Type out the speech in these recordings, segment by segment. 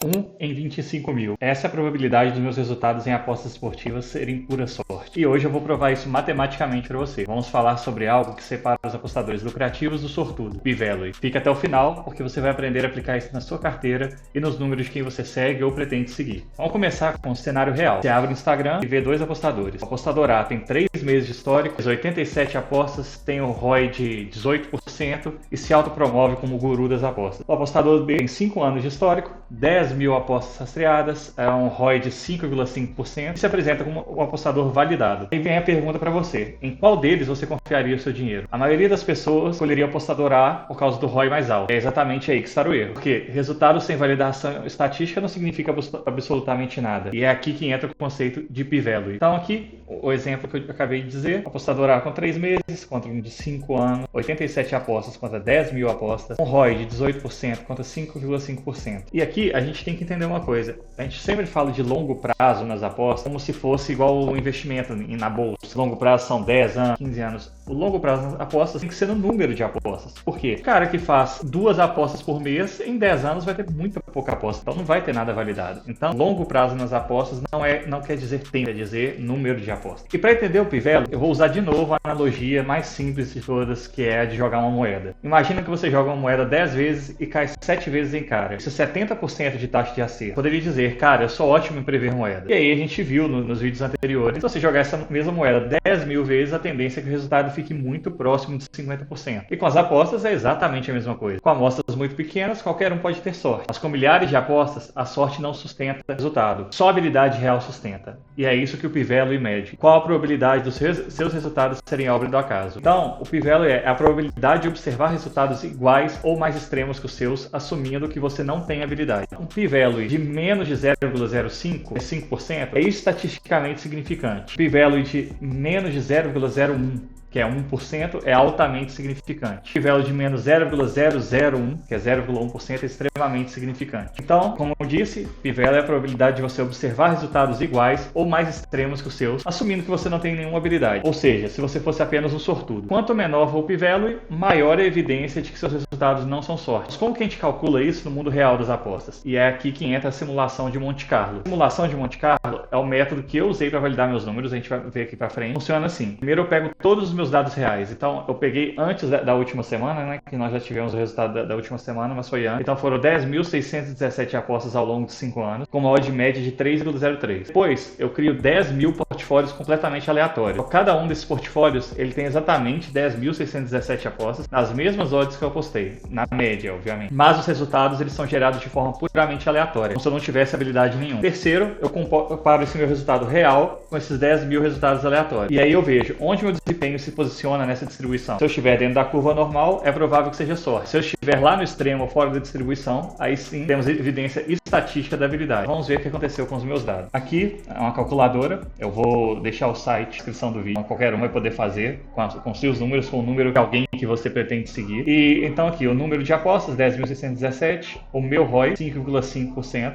1 em 25 mil. Essa é a probabilidade dos meus resultados em apostas esportivas serem pura sorte. E hoje eu vou provar isso matematicamente para você. Vamos falar sobre algo que separa os apostadores lucrativos do sortudo, P-Value. Fica até o final, porque você vai aprender a aplicar isso na sua carteira e nos números de quem você segue ou pretende seguir. Vamos começar com o cenário real. Você abre o Instagram e vê dois apostadores. O apostador A tem 3 meses de histórico, 87 apostas, tem o ROI de 18% e se autopromove como o guru das apostas. O apostador B tem 5 anos de histórico, 10 mil apostas rastreadas, é um ROI de 5,5% e se apresenta como um apostador validado. Aí vem a pergunta para você: em qual deles você confiaria o seu dinheiro? A maioria das pessoas escolheria o apostador A por causa do ROI mais alto. É exatamente aí que está o erro, porque resultados sem validação estatística não significa absolutamente nada. E é aqui que entra o conceito de P-Value. Então aqui, o exemplo que eu acabei de dizer: apostador A com 3 meses, contra um de 5 anos, 87 apostas contra 10 mil apostas, um ROI de 18% contra 5,5%. E aqui a gente tem que entender uma coisa: a gente sempre fala de longo prazo nas apostas como se fosse igual o investimento na bolsa. Longo prazo são 10 anos, 15 anos. O longo prazo nas apostas tem que ser no número de apostas. Por quê? O cara que faz 2 apostas por mês, em 10 anos vai ter muita pouca aposta, então não vai ter nada validado. Então, longo prazo nas apostas não quer dizer tempo, quer dizer número de apostas. E para entender o P-Value, eu vou usar de novo a analogia mais simples de todas, que é a de jogar uma moeda. Imagina que você joga uma moeda 10 vezes e cai 7 vezes em cara. Isso é 70% de taxa de acerto. Poderia dizer: cara, eu sou ótimo em prever moeda. E aí a gente viu nos vídeos anteriores, se você jogar essa mesma moeda 10 mil vezes, a tendência é que o resultado fique muito próximo de 50%. E com as apostas é exatamente a mesma coisa. Com amostras muito pequenas, qualquer um pode ter sorte. Mas com milhares de apostas, a sorte não sustenta o resultado. Só a habilidade real sustenta. E é isso que o P-Value mede. Qual a probabilidade dos seus resultados serem obra do acaso? Então, o P-Value é a probabilidade de observar resultados iguais ou mais extremos que os seus, assumindo que você não tem habilidade. Um P-Value de menos de 0,05 é 5%, é estatisticamente significante. P-Value de menos de 0,01, que é 1%, é altamente significante. P-Value de menos 0,001, que é 0,1%, é extremamente significante. Então, como eu disse, P-Value é a probabilidade de você observar resultados iguais ou mais extremos que os seus, assumindo que você não tem nenhuma habilidade. Ou seja, se você fosse apenas um sortudo. Quanto menor for o P-Value, maior é a evidência de que seus resultados não são sorte. Como que a gente calcula isso no mundo real das apostas? E é aqui que entra a simulação de Monte Carlo. A simulação de Monte Carlo é o método que eu usei para validar meus números, a gente vai ver aqui para frente. Funciona assim: primeiro eu pego todos os meus dados reais. Então, eu peguei antes da última semana, né, que nós já tivemos o resultado da última semana, mas foi antes. Então, foram 10.617 apostas ao longo de 5 anos, com uma odd média de 3,03. Depois, eu crio 10 mil portfólios completamente aleatórios. Cada um desses portfólios, ele tem exatamente 10.617 apostas, nas mesmas odds que eu apostei, na média, obviamente. Mas os resultados, eles são gerados de forma puramente aleatória, como se eu não tivesse habilidade nenhuma. Terceiro, eu comparo esse meu resultado real com esses 10 mil resultados aleatórios. E aí eu vejo onde meu desempenho se posiciona nessa distribuição. Se eu estiver dentro da curva normal, é provável que seja sorte. Se eu estiver lá no extremo ou fora da distribuição, aí sim temos evidência estatística da habilidade. Vamos ver o que aconteceu com os meus dados. Aqui é uma calculadora, eu vou deixar o site na descrição do vídeo, então qualquer um vai poder fazer com seus números, com o número de alguém que você pretende seguir. E então aqui, o número de apostas, 10.617, o meu ROI, 5,5%,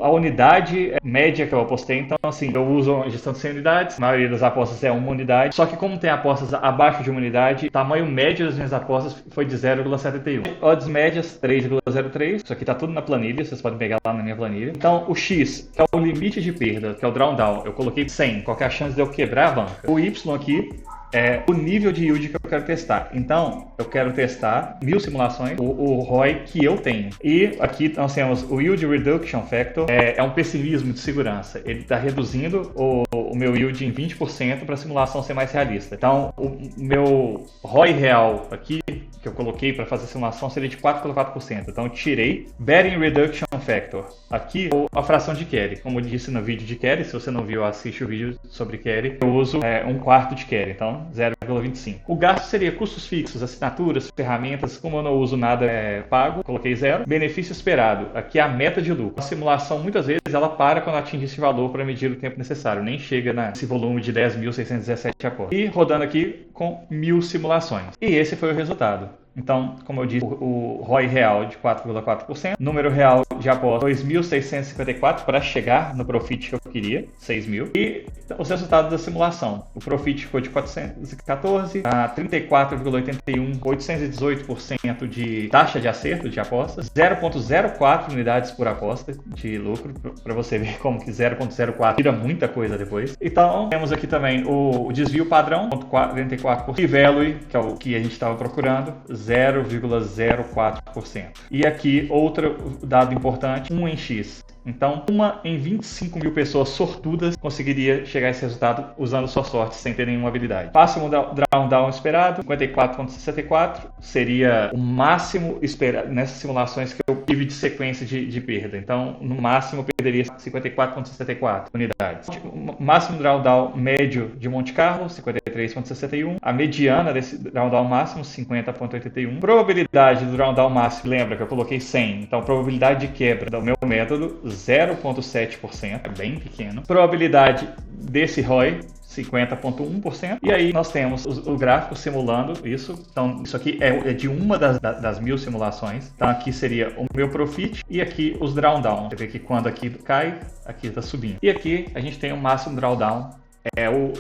a unidade média que eu apostei, então assim, eu uso a gestão de 100 unidades, a maioria das apostas é uma unidade, só que como tem apostas abaixo de uma unidade, o tamanho médio das minhas apostas foi de 0,71. Odds médias, 3,03. Isso aqui tá tudo na planilha, vocês podem pegar lá na minha planilha. Então, o X, que é o limite de perda, que é o drawdown, eu coloquei 100. Qual que é a chance de eu quebrar a banca? O Y aqui é o nível de yield que eu quero testar. Então, eu quero testar 1000 simulações, o ROI que eu tenho. E aqui nós temos o Yield Reduction Factor, é um pessimismo de segurança. Ele está reduzindo o meu yield em 20% para a simulação ser mais realista. Então, o meu ROI real aqui, que eu coloquei para fazer a simulação, seria de 4,4%. Então, eu tirei Betting Reduction Factor. Aqui, a fração de carry. Como eu disse no vídeo de carry, se você não viu, assiste o vídeo sobre carry. Eu uso 1/4 de carry. Então, 0,25. O gasto seria custos fixos, assinaturas, ferramentas. Como eu não uso nada pago, coloquei 0. Benefício esperado. Aqui é a meta de lucro. A simulação, muitas vezes, ela para quando atinge esse valor para medir o tempo necessário. Nem chega nesse volume de 10.617 apostas. E rodando aqui com 1000 simulações. E esse foi o resultado. Então, como eu disse, o ROI real de 4,4%, número real de aposta 2.654 para chegar no profit que eu queria, 6 mil, e os resultados da simulação. O profit ficou de 414 a 34,81, 818% de taxa de acerto de apostas, 0,04 unidades por aposta de lucro, para você ver como que 0,04 tira muita coisa depois. Então, temos aqui também o desvio padrão, 0,44%, e value, que é o que a gente estava procurando, 0,04%. E aqui, outro dado importante, 1 em X. Então, 1 em 25 mil pessoas sortudas conseguiria chegar a esse resultado usando sua sorte, sem ter nenhuma habilidade. Máximo drawdown esperado, 54,64, seria o máximo esperado nessas simulações que eu tive de sequência de perda. Então, no máximo, eu perderia 54,64 unidades. O máximo drawdown médio de Monte Carlo, 53,61. A mediana desse drawdown máximo, 50,81. Probabilidade do drawdown máximo, lembra que eu coloquei 100. Então, probabilidade de quebra do meu método, 0,7%, é bem pequeno. Probabilidade desse ROI, 50,1%. E aí nós temos o gráfico simulando isso. Então, isso aqui é de uma das 1000 simulações. Então, aqui seria o meu profit e aqui os drawdown. Você vê que quando aqui cai, aqui está subindo. E aqui a gente tem o máximo drawdown.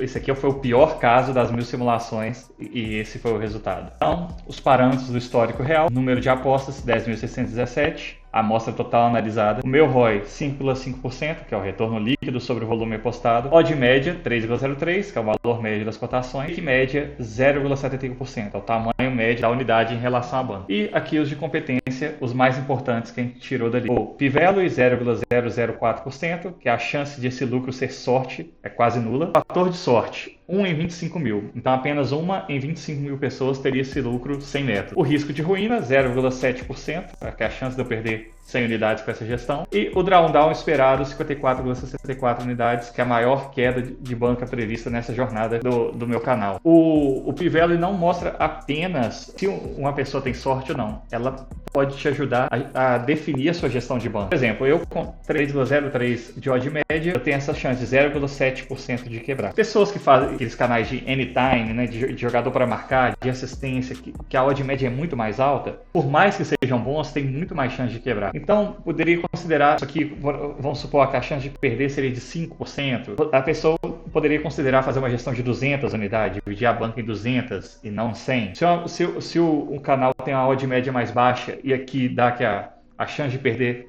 Esse aqui foi o pior caso das 1000 simulações e esse foi o resultado. Então, os parâmetros do histórico real, número de apostas 10.617, a amostra total analisada, o meu ROI 5,5%, que é o retorno líquido sobre o volume apostado, odd média 3,03, que é o valor médio das cotações, e média 0,71%, é o tamanho médio da unidade em relação à banca. E aqui os de competência, os mais importantes que a gente tirou dali. O P-Value 0,004%, que é a chance de esse lucro ser sorte, é quase nula. Fator de sorte, 1 em 25 mil. Então, apenas 1 em 25 mil pessoas teria esse lucro sem método. O risco de ruína, 0,7%, que é a chance de eu perder 100 unidades com essa gestão. E o drawdown esperado, 54,64 unidades, que é a maior queda de banca prevista nessa jornada do meu canal. O P-Value não mostra apenas se uma pessoa tem sorte ou não. Ela pode te ajudar a definir a sua gestão de banca. Por exemplo, eu com 3,03 de odd média, eu tenho essa chance de 0,7% de quebrar. Pessoas que fazem aqueles canais de anytime, né, de jogador para marcar, de assistência, que a odd média é muito mais alta, por mais que sejam bons, tem muito mais chance de quebrar. Então, poderia considerar isso aqui, vamos supor que a chance de perder seria de 5%. A pessoa poderia considerar fazer uma gestão de 200 unidades, dividir a banca em 200 e não 100. Se o canal tem uma odd média mais baixa e aqui dá que a chance de perder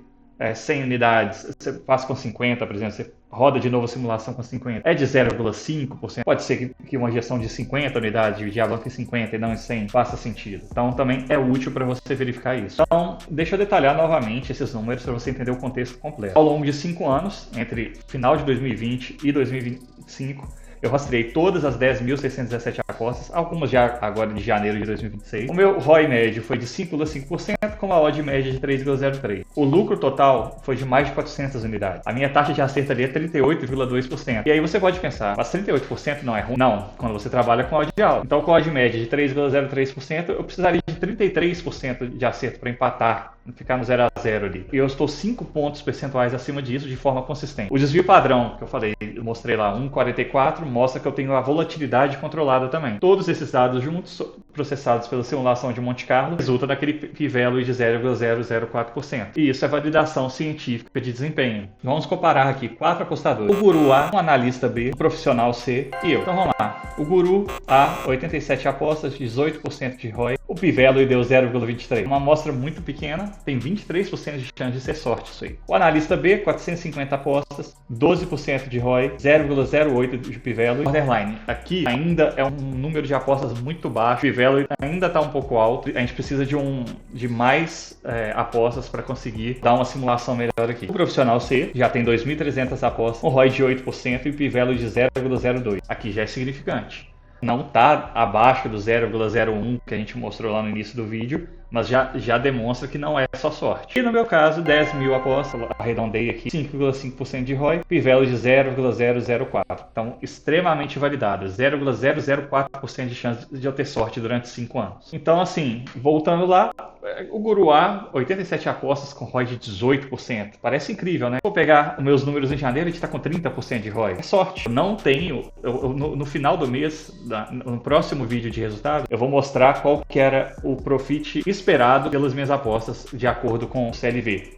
100 unidades, você faz com 50, por exemplo, você roda de novo a simulação com 50, é de 0,5%. Pode ser que uma gestão de 50 unidades, dividir a banca em 50 e não em 100, faça sentido. Então, também é útil para você verificar isso. Então, deixa eu detalhar novamente esses números para você entender o contexto completo. Ao longo de 5 anos, entre final de 2020 e 2025, eu rastreei todas as 10.617 apostas, algumas já agora de janeiro de 2026. O meu ROI médio foi de 5,5%, com a odd média de 3,03%. O lucro total foi de mais de 400 unidades. A minha taxa de acerto ali é 38,2%. E aí você pode pensar, mas 38% não é ruim? Não, quando você trabalha com odd alta. Então, com a odd média de 3,03%, eu precisaria de 33% de acerto para empatar, ficar no 0 a 0 ali. E eu estou 5 pontos percentuais acima disso de forma consistente. O desvio padrão, que eu falei, eu mostrei lá, 1,44, mostra que eu tenho a volatilidade controlada também. Todos esses dados juntos, processados pela simulação de Monte Carlo, resulta naquele P-Value de 0,004%. E isso é validação científica de desempenho. Vamos comparar aqui 4 apostadores. O Guru A, um analista B, um profissional C e eu. Então vamos lá. O Guru A, 87 apostas, 18% de ROI. O P-Value deu 0,23. Uma amostra muito pequena, tem 23% de chance de ser sorte isso aí. O analista B, 450 apostas, 12% de ROI, 0,08 de P-Value. Borderline, aqui ainda é um número de apostas muito baixo, o P-Value ainda está um pouco alto, a gente precisa de mais apostas para conseguir dar uma simulação melhor aqui. O profissional C já tem 2.300 apostas, um ROI de 8% e P-Value de 0,02. Aqui já é significante. Não está abaixo do 0,01 que a gente mostrou lá no início do vídeo, mas já demonstra que não é só sorte. E no meu caso, 10.000 apostas, arredondei aqui, 5,5% de ROI, P-Value de 0,004. Então, extremamente validado, 0,004% de chance de eu ter sorte durante 5 anos. Então, assim, voltando lá, o Guru A, 87 apostas com ROI de 18%. Parece incrível, né? Vou pegar os meus números em janeiro, a gente está com 30% de ROI. É sorte. Eu não tenho... no final do mês, no próximo vídeo de resultado, eu vou mostrar qual que era o profit esperado pelas minhas apostas de acordo com o CLV.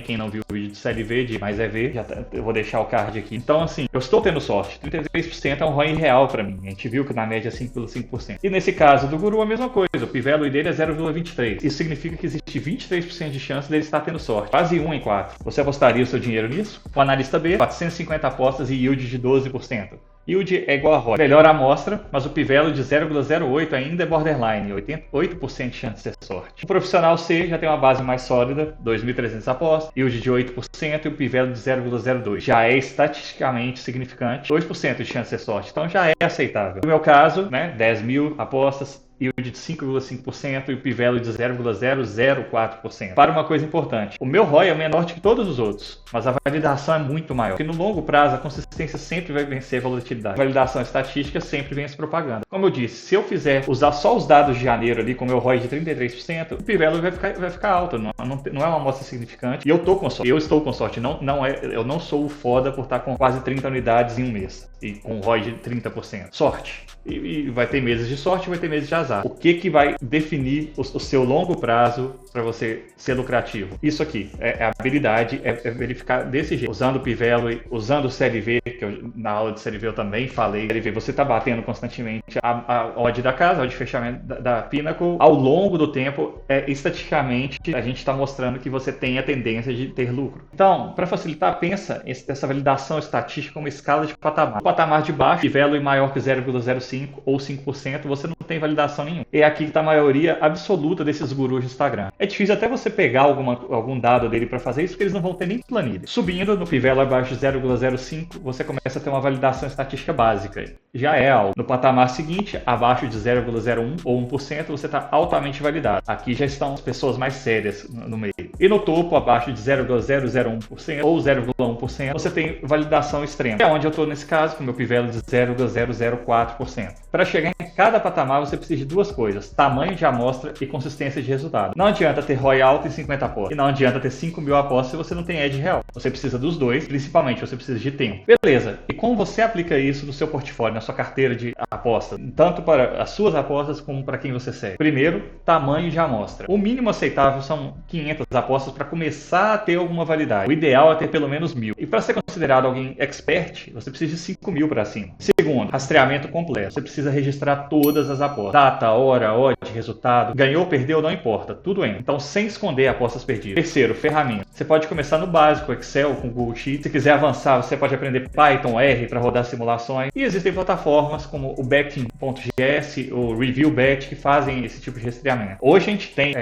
Quem não viu o vídeo de CLV, de Mais é Ver, eu vou deixar o card aqui. Então, assim, eu estou tendo sorte. 33% é um ROI real para mim. A gente viu que na média é 5,5%. E nesse caso do Guru, a mesma coisa. O P-Value dele é 0,23. Isso significa que existe 23% de chance dele estar tendo sorte. Quase 1 em 4. Você apostaria o seu dinheiro nisso? O analista B, 450 apostas e yield de 12%. Yield é igual a ROI. Melhor a amostra, mas o P-Value de 0,08 ainda é borderline, 88% de chance de ter sorte. O profissional C já tem uma base mais sólida, 2.300 apostas, yield de 8% e o P-Value de 0,02. Já é estatisticamente significante, 2% de chance de ter sorte, então já é aceitável. No meu caso, 10 mil apostas, yield de 5,5% e o P-Value de 0,004%. Para uma coisa importante, o meu ROI é menor do que todos os outros, mas a validação é muito maior. Porque no longo prazo, a consistência sempre vai vencer a volatilidade. A validação estatística sempre vence propaganda. Como eu disse, se eu usar só os dados de janeiro ali com o meu ROI de 33%, o P-Value vai ficar alto. Não é uma amostra significante. E eu estou com sorte. Eu estou com sorte. Eu não sou o foda por estar com quase 30 unidades em um mês. E com um ROI de 30%. Sorte. E vai ter meses de sorte e vai ter meses de azar. O que vai definir o seu longo prazo para você ser lucrativo? Isso aqui, é a habilidade, é verificar desse jeito. Usando o P-Value, usando o CLV, que na aula de CLV eu também falei. CLV, você está batendo constantemente a odd da casa, a odd de fechamento da Pinnacle. Ao longo do tempo, estatisticamente, a gente está mostrando que você tem a tendência de ter lucro. Então, para facilitar, pensa essa validação estatística como escala de patamar. O patamar de baixo, P-Value maior que 0,05 ou 5%, você não tem validação nenhuma. É aqui que está a maioria absoluta desses gurus de Instagram. É difícil até você pegar algum dado dele para fazer isso, porque eles não vão ter nem planilha. Subindo no P-Value abaixo de 0,05, você começa a ter uma validação estatística básica. Já é alto. No patamar seguinte, abaixo de 0,01 ou 1%, você está altamente validado. Aqui já estão as pessoas mais sérias no meio. E no topo, abaixo de 0,001% ou 0,1%, você tem validação extrema. É onde eu estou nesse caso, com o meu P-Value de 0,004%. Para chegar em cada patamar, você precisa de duas coisas: tamanho de amostra e consistência de resultado. Não adianta ter ROI alto e 50 apostas. E não adianta ter 5 mil apostas se você não tem edge real. Você precisa dos dois, principalmente você precisa de tempo. Beleza. E como você aplica isso no seu portfólio, na sua carteira de aposta? Tanto para as suas apostas como para quem você segue. Primeiro, tamanho de amostra. O mínimo aceitável são 500 apostas para começar a ter alguma validade. O ideal é ter pelo menos 1.000. E para ser considerado alguém expert, você precisa de 5 mil para cima. Segundo, rastreamento completo. Você precisa registrar todas as apostas. Data, hora, odd, resultado. Ganhou, perdeu, não importa. Tudo entra. Então, sem esconder apostas perdidas. Terceiro, ferramenta. Você pode começar no básico, Excel, com Google Sheets. Se quiser avançar, você pode aprender Python, R para rodar simulações. E existem plataformas como o Betting.gs, o ReviewBet, que fazem esse tipo de rastreamento. Hoje a gente tem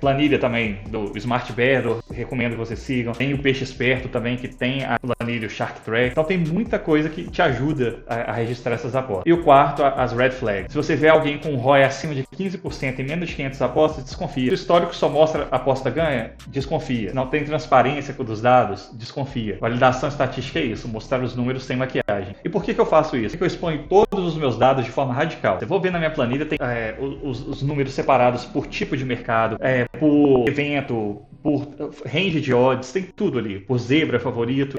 planilha também do Smart Bear, eu recomendo que vocês sigam. Tem o Peixe Esperto também, que tem a planilha, o Shark Track. Então tem muita coisa que te ajuda a registrar essas apostas. E o quarto, as Red Flags. Se você vê alguém com um ROI acima de 15% e menos de 500 apostas, desconfia. Se o histórico só mostra aposta ganha, desconfia. Não tem transparência dos dados, desconfia. Validação estatística é isso, mostrar os números sem maquiagem. E por que eu faço isso? Porque eu exponho todos os meus dados de forma radical. Eu vou ver na minha planilha, tem os números separados por tipo de mercado, por evento, por range de odds, tem tudo ali, por zebra, favorito.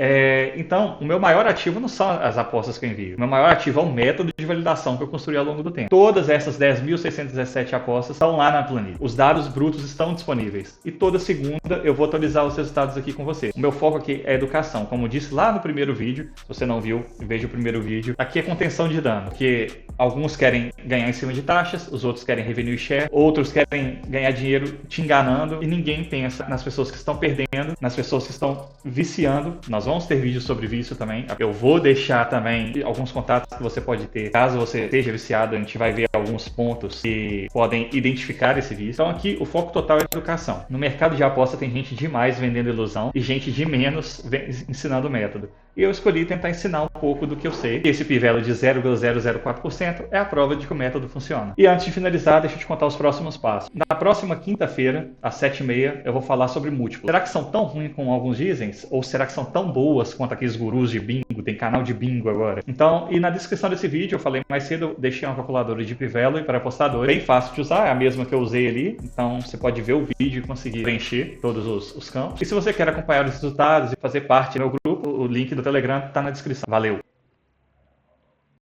Então, o meu maior ativo não são as apostas que eu envio. O meu maior ativo é o método de validação que eu construí ao longo do tempo. Todas essas 10.617 apostas estão lá na planilha. Os dados brutos estão disponíveis. E toda segunda eu vou atualizar os resultados aqui com você. O meu foco aqui é educação. Como eu disse lá no primeiro vídeo, se você não viu, veja o primeiro vídeo. Aqui é contenção de dano, porque alguns querem ganhar em cima de taxas, os outros querem revenue share, outros querem ganhar dinheiro te enganando e ninguém pensa nas pessoas que estão perdendo, nas pessoas que estão viciando. Nós vamos ter vídeos sobre vício também. Eu vou deixar também alguns contatos que você pode ter. Caso você esteja viciado, a gente vai ver alguns pontos que podem identificar esse vício. Então aqui o foco total é educação. No mercado de aposta tem gente demais vendendo ilusão e gente de menos ensinando o método. E eu escolhi tentar ensinar um pouco do que eu sei. Esse P-Value de 0,004% é a prova de que o método funciona. E antes de finalizar, deixa eu te contar os próximos passos. Na próxima quinta-feira, às 7h30, eu vou falar sobre múltiplos. Será que são tão ruins como alguns dizem? Ou será que são tão boas quanto aqueles gurus de bingo tem canal de bingo agora. Então, e na descrição desse vídeo, eu falei mais cedo, eu deixei uma calculadora de Pivelo para apostadores, bem fácil de usar, é a mesma que eu usei ali, então você pode ver o vídeo e conseguir preencher todos os campos. E se você quer acompanhar os resultados e fazer parte do meu grupo, o link do Telegram está na descrição. Valeu!